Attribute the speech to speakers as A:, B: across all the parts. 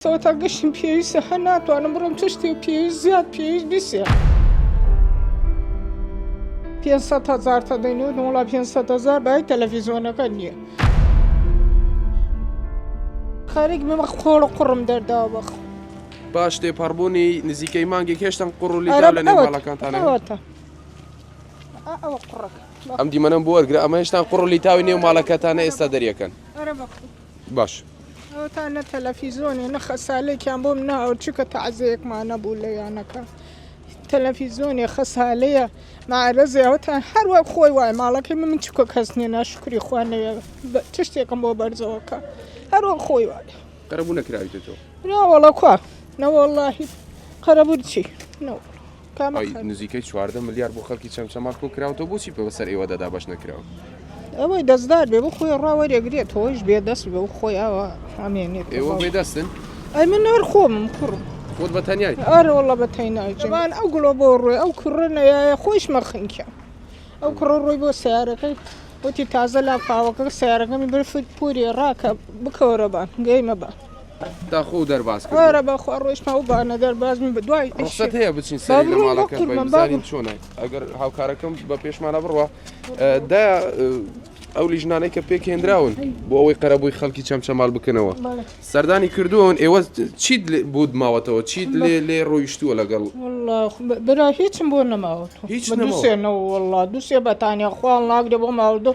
A: تا گەشتم پێویستە هەر ناتوانم بڕۆم تشتی و پێویست زیاد پێویست بیسێ 500,000 تا دەینەوە وڵا 500,000 بای تەلەڤیزۆنەکە نییە خارێک مەمە خۆڵ قوڕم دەرداوە بەخ
B: باش تێپەڕبوونی نزیکەی مانگێک هێشتان قوڕ و لیدا لە نێو ماڵەکانتانە
A: ئەوە قوڕەکە
B: ئەم دیمەنەم بۆ وەرگرە ئەمە هێشتان قوڕ و لیتاوی نێو ماڵەکەتانە ئێستا دەریەکەن باش
A: ئەوتانە تەلەڤیزۆنی نە خەسالێکیان بۆم ناوە چکە تەعزەیەکمان نەبوو لە یانەکە تەلەڤیزۆنی خەسالەیە معرەزێ ئەوتان هەروە خۆی وای ماڵەکەی من چکە کەس نیە ناشکری خوا نەوێ تشتێکم بۆ بەرزەوەکە هەروە خۆی وای
B: قەرەبوو نەکراویتە تۆ
A: ناوەڵە کوا نەوەڵڵاهی قەرەبوو چی
B: نزیکەی 14 ملیار بۆ خەڵکی چەمچەماک بۆ کراوەوە بۆچی پێ بەسەر ئێوە دەدا بەش نەکراوە
A: ئەوەی دەستدار بێ بۆ خۆی ڕاوەرێگرێت تۆیش بێدەست بێ و خۆی ئەوە ئەمێنێت
B: ئێوە بێدەستن
A: ئەی من هەر خۆمم کوڕم
B: خۆت بە تەنیای
A: ئەرە وەڵڵە بە تەنیای جوان ئەو گوڵۆ بۆ ڕوێ ئەو کوڕنەیە خۆش مەخنکە ئەو کوڕە ڕووی بۆ سیارەکەی وتی تازە لاپاوەکە سیارەکەمی برفت پوری ڕاکە بکەوەرە بان گەیمە بە
B: داخۆ دەرباز
A: ئەرە بەخوا ڕۆیشمە و بانە دەربازمی بە دوای
B: ڕخسەت هەیە بچین سەری لە ماڵەکە بزانین چۆنە ئەگەر هاوکارەکەم بە پێشمانە بڕوە دا ئەو لیژنانەی کە پێک هێنراون بۆ ئەوەی قەرەبووی خەڵکی چەمچەماڵ بکەنەوە سەردانی کردوون ئێوە چیت بوو ماوەتەوە چیت لێ ڕۆیشتووە لەگەڵ
A: برا هیچم بۆ نەماوە دووسێنەوە وەڵڵا دووسێ بەتانیا خوان لاگرێ بۆ ماوەدە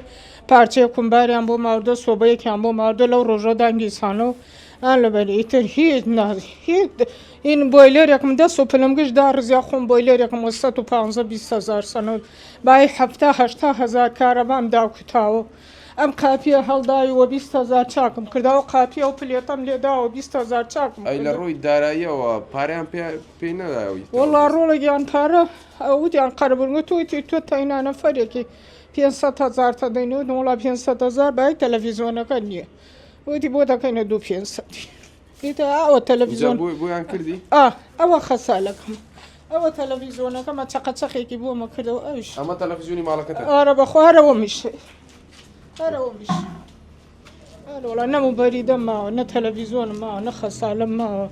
A: پارچەیە کومباریان بۆ ماوەدە سۆبەیەکیان بۆ ماوەدە لەو ڕۆژە دانگیسانەوە لەبەریتر هیچ نازی هیچ این بۆیلێرێکم دەست و پلم گشتدا ڕزیا خۆم بۆیلێرێکم 150,000 سەنەوت بای 70,000 کارەبام داکوتاوە ئەم قاپیە هەڵداویەوە 20,000 چاکم کرداوە قاپیە و پلێتەم لێداوە 20,000 چاکم
B: ئەی لە ڕووی داراییەوە پاریان پێی نەداوی
A: وەڵا ڕۆڵێکیان پارە ئەوتیان قەربوونگە تۆیتی تۆ تاینانە فەرێکی 500,000 تا دەینەوە وڵا 500,000 بای تەلەڤیزۆنەکە نییە وتی بۆ دەکەینە 2,500 دیتە ئەوە تەلەڤیزۆن
B: بۆیان کردی
A: ئەوە خەسالەکەم ئەوە تەلەڤیزۆنەکەمە چەقەچەقێکی بۆمە کردەوە ئەوش
B: ئەمە تەلەڤیزیۆنی ماڵەکەتە
A: ئارە بەخوارەوە میشە هەرەوە میش وڵا نەمو بەریدە ماوە نە تەلەڤیزۆن ماوە نە خەسالە ماوە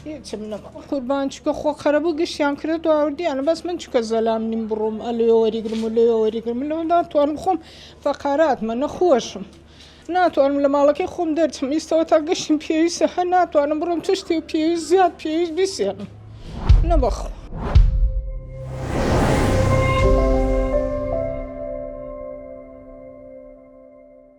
A: هیچم نەماوە قوربان چکە خۆ قەرەبوو گشتیان کرێت و ئاوردیانە بەس من چکە زەلام نیم بڕۆم ئەلێ وەریگرم و لێ وەریگرم لەوە ناتوانم خۆم فەقاراتمە نەخۆشم ناتوانم لە ماڵەکەی خۆم دەرچم ئیستەوە تا گەشتم پێویستە هەر ناتوانم بڕۆم تشتی و پێویست زیاد پێویست بیسێنم نەبەخۆ